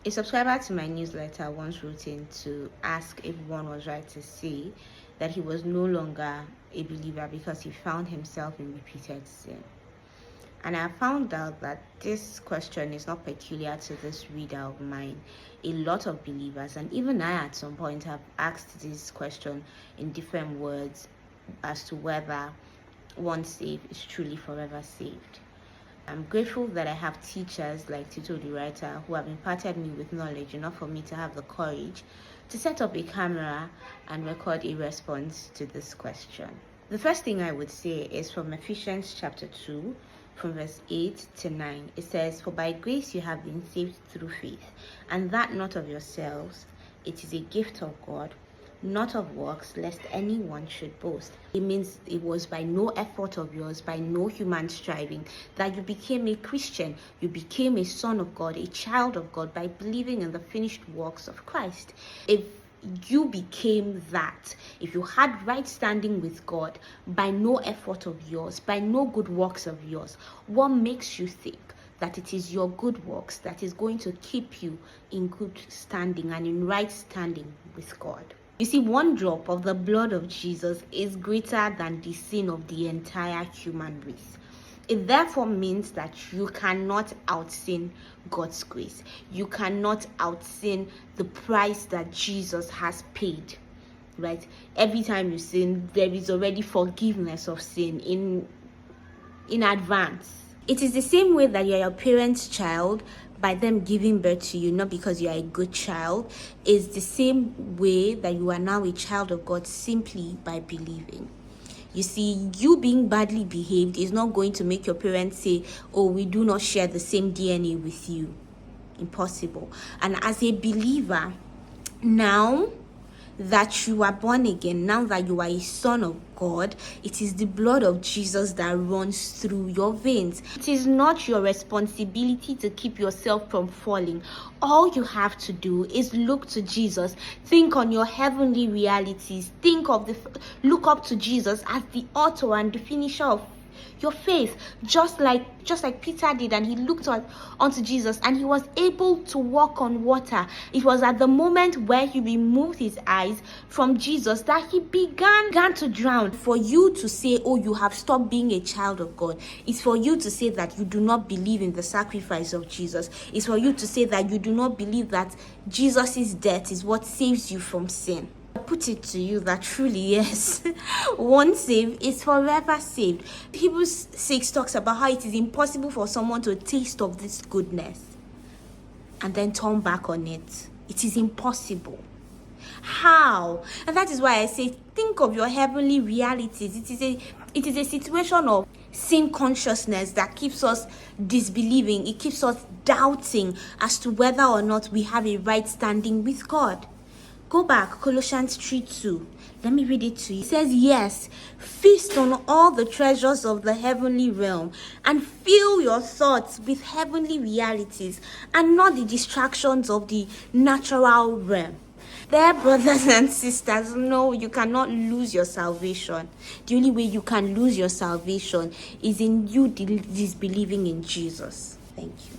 A subscriber to my newsletter once wrote in to ask if one was right to say that he was no longer a believer because he found himself in repeated sin. And I found out that this question is not peculiar to this reader of mine. A lot of believers, and even I at some point, have asked this question in different words as to whether once saved is truly forever saved. I'm grateful that I have teachers like Tito the writer who have imparted me with knowledge enough for me to have the courage to set up a camera and record a response to this question. The first thing I would say is from Ephesians chapter 2, from verse 8 to 9. It says, "For by grace you have been saved through faith, and that not of yourselves. It is a gift of God, not of works, lest anyone should boast." It means it was by no effort of yours, by no human striving, that you became a Christian. You became a son of God, a child of God, by believing in the finished works of Christ. If you became that, if you had right standing with God by no effort of yours, by no good works of yours, what makes you think that it is your good works that is going to keep you in good standing and in right standing with God? You see, one drop of the blood of Jesus is greater than the sin of the entire human race. It therefore means that you cannot out-sin God's grace. You cannot out-sin the price that Jesus has paid, right? Every time you sin, there is already forgiveness of sin in advance. It is the same way that you're your parents' child by them giving birth to you, not because you are a good child. Is the same way that you are now a child of God simply by believing. You see, you being badly behaved is not going to make your parents say, "Oh, we do not share the same DNA with you." Impossible. And as a believer, now that you are born again, now that you are a son of God, it is the blood of Jesus that runs through your veins. It is not your responsibility to keep yourself from falling. All you have to do is look to Jesus. Think on your heavenly realities. Look up to Jesus as the author and the finisher of your faith, just like Peter did, and he looked onto Jesus and he was able to walk on water. It was at the moment where he removed his eyes from Jesus that he began to drown. For you to say, "Oh, you have stopped being a child of God," is for you to say that you do not believe in the sacrifice of Jesus. It's for you to say that you do not believe that Jesus' death is what saves you from sin. Put it to you that truly, yes, once saved is forever saved. Hebrews 6 talks about how it is impossible for someone to taste of this goodness and then turn back on it. It is impossible. How? And that is why I say, think of your heavenly realities. It is a situation of sin consciousness that keeps us disbelieving. It keeps us doubting as to whether or not we have a right standing with God. Go back, Colossians 3:2. Let me read it to you. It says, "Yes, feast on all the treasures of the heavenly realm and fill your thoughts with heavenly realities and not the distractions of the natural realm." There, brothers and sisters, no, you cannot lose your salvation. The only way you can lose your salvation is in you disbelieving in Jesus. Thank you.